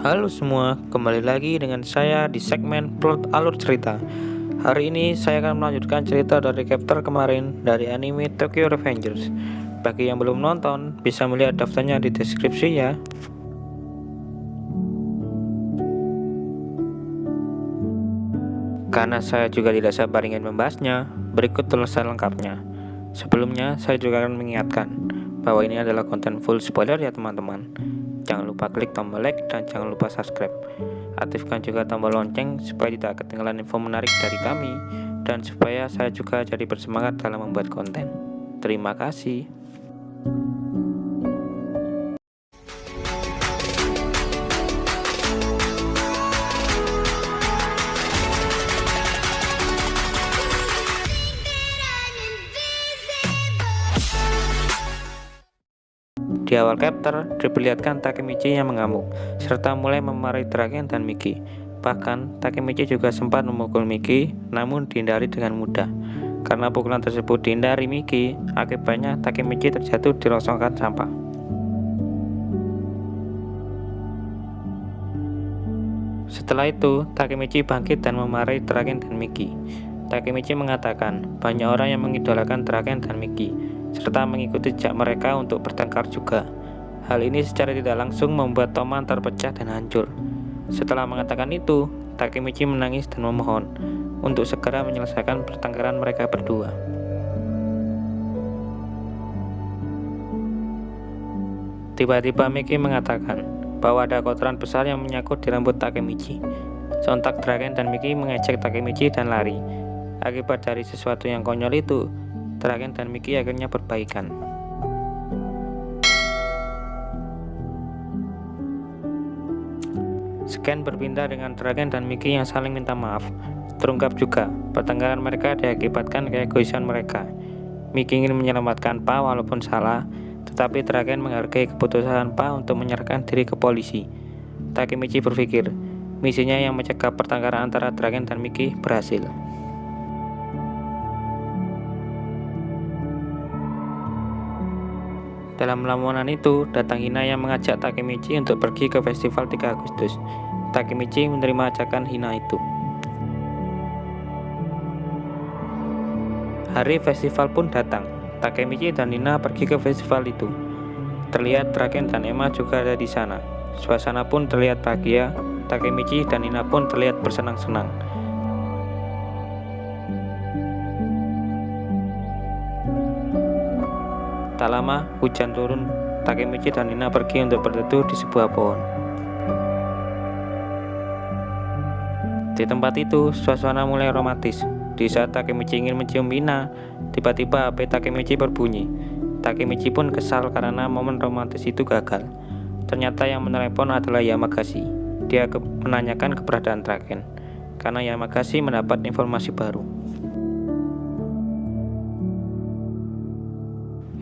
Halo semua, kembali lagi dengan saya di segmen plot alur cerita. Hari ini saya akan melanjutkan cerita dari chapter kemarin dari anime Tokyo Revengers. Bagi yang belum nonton, bisa melihat daftarnya di deskripsi ya. Karena saya juga tidak sabar ingin membahasnya, berikut tulisan lengkapnya. Sebelumnya, saya juga akan mengingatkan bahwa ini adalah konten full spoiler ya teman-teman. Jangan lupa klik tombol like dan jangan lupa subscribe. Aktifkan juga tombol lonceng supaya tidak ketinggalan info menarik dari kami dan supaya saya juga jadi bersemangat dalam membuat konten. Terima kasih. Di awal chapter, diperlihatkan Takemichi yang mengamuk, serta mulai memarahi Draken dan Miki. Bahkan, Takemichi juga sempat memukul Miki, namun dihindari dengan mudah. Karena pukulan tersebut dihindari Miki, akibatnya Takemichi terjatuh di rongsokan sampah. Setelah itu, Takemichi bangkit dan memarahi Draken dan Miki. Takemichi mengatakan, banyak orang yang mengidolakan Draken dan Miki, serta mengikuti jejak mereka untuk bertengkar juga. Hal ini secara tidak langsung membuat Toman terpecah dan hancur. Setelah mengatakan itu, Takemichi menangis dan memohon untuk segera menyelesaikan pertengkaran mereka berdua. Tiba-tiba Miki mengatakan bahwa ada kotoran besar yang menyangkut di rambut Takemichi. Sontak Draken dan Miki mengejek Takemichi dan lari. Akibat dari sesuatu yang konyol itu, Draken dan Miki akhirnya berbaikan. Scan berpindah dengan Draken dan Miki yang saling minta maaf. Terungkap juga, pertengkaran mereka diakibatkan keegoisan mereka. Miki ingin menyelamatkan Pa walaupun salah, tetapi Draken menghargai keputusan Pa untuk menyerahkan diri ke polisi. Takemichi berpikir, misinya yang mencegah pertengkaran antara Draken dan Miki berhasil. Dalam lamunan itu, datang Hina yang mengajak Takemichi untuk pergi ke festival 3 Agustus. Takemichi menerima ajakan Hina itu. Hari festival pun datang. Takemichi dan Hina pergi ke festival itu. Terlihat Draken dan Emma juga ada di sana. Suasana pun terlihat bahagia. Takemichi dan Hina pun terlihat bersenang-senang. Tak lama, hujan turun. Takemichi dan Hina pergi untuk berteduh di sebuah pohon. Di tempat itu, suasana mulai romantis. Di saat Takemichi ingin mencium Hina, tiba-tiba HP Takemichi berbunyi. Takemichi pun kesal karena momen romantis itu gagal. Ternyata yang menelepon adalah Yamagasi. Dia menanyakan keberadaan Draken, karena Yamagasi mendapat informasi baru.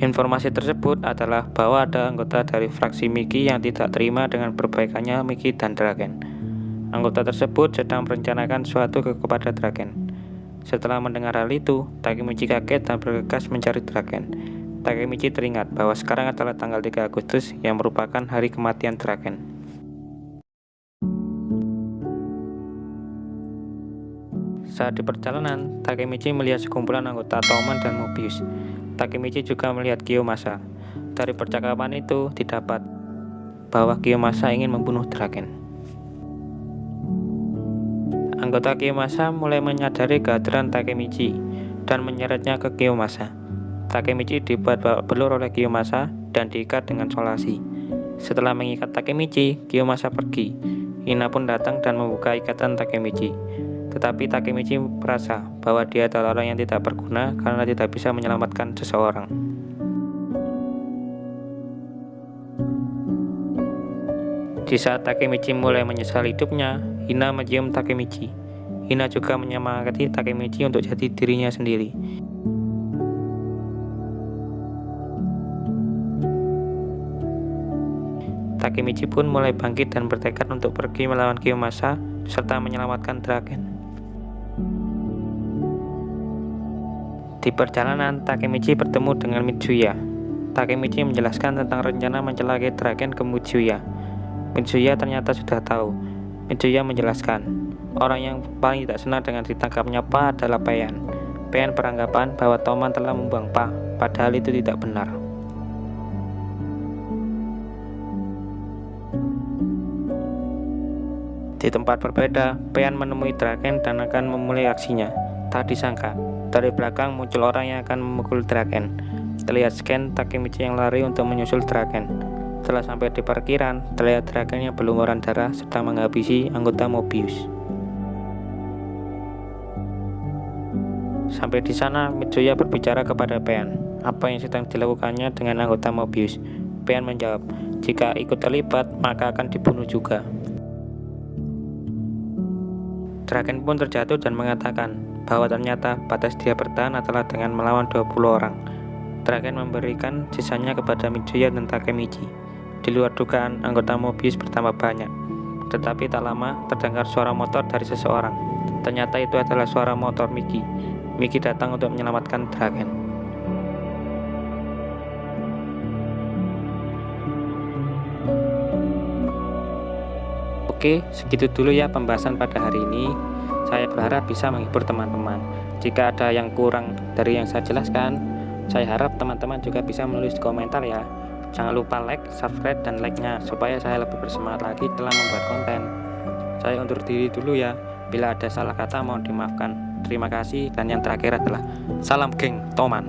Informasi tersebut adalah bahwa ada anggota dari fraksi Miki yang tidak terima dengan perbaikannya Miki dan Draken. Anggota tersebut sedang merencanakan suatu kepada Draken. Setelah mendengar hal itu, Takemichi kaget dan bergegas mencari Draken. Takemichi teringat bahwa sekarang adalah tanggal 3 Agustus yang merupakan hari kematian Draken. Saat di perjalanan, Takemichi melihat sekumpulan anggota Toman dan Mobius. Takemichi juga melihat Kiyomasa. Dari percakapan itu didapat bahwa Kiyomasa ingin membunuh Draken. Anggota Kiyomasa mulai menyadari kehadiran Takemichi dan menyeretnya ke Kiyomasa. Takemichi dibuat babak belur oleh Kiyomasa dan diikat dengan solasi. Setelah mengikat Takemichi, Kiyomasa pergi. Hina pun datang dan membuka ikatan Takemichi. Tetapi Takemichi merasa bahwa dia adalah orang yang tidak berguna karena tidak bisa menyelamatkan seseorang. Di saat Takemichi mulai menyesal hidupnya, Hina mencium Takemichi. Hina juga menyemangati Takemichi untuk jadi dirinya sendiri. Takemichi pun mulai bangkit dan bertekad untuk pergi melawan Kiyomasa serta menyelamatkan Draken. Di perjalanan, Takemichi bertemu dengan Mitsuya. Takemichi menjelaskan tentang rencana mencelakai Draken ke Mitsuya. Midzuya ternyata sudah tahu. Midzuya menjelaskan, orang yang paling tidak senang dengan ditangkapnya Pa adalah Payan. Payan beranggapan bahwa Toman telah membuang Pa, padahal itu tidak benar. Di tempat berbeda, Payan menemui Draken dan akan memulai aksinya. Tak disangka, dari belakang muncul orang yang akan memukul Draken. Terlihat scan Takemichi yang lari untuk menyusul Draken. Setelah sampai di parkiran, terlihat Draken yang berlumuran darah sedang menghabisi anggota Mobius. Sampai di sana, Midzuya berbicara kepada Payan, apa yang sedang dilakukannya dengan anggota Mobius. Payan menjawab, jika ikut terlibat, maka akan dibunuh juga. Draken pun terjatuh dan mengatakan bahwa ternyata batas dia bertahan adalah dengan melawan 20 orang. Draken memberikan sisanya kepada Midzuya dan Takemichi. Di luar dugaan, anggota Mobius bertambah banyak. Tetapi tak lama, terdengar suara motor dari seseorang. Ternyata itu adalah suara motor Miki. Miki datang untuk menyelamatkan Draken. Oke, segitu dulu ya pembahasan pada hari ini. Saya berharap bisa menghibur teman-teman. Jika ada yang kurang dari yang saya jelaskan, saya harap teman-teman juga bisa menulis di komentar ya. Jangan lupa like, subscribe, dan like-nya supaya saya lebih bersemangat lagi dalam membuat konten. Saya undur diri dulu ya. Bila ada salah kata mohon dimaafkan. Terima kasih, dan yang terakhir adalah salam geng Toman.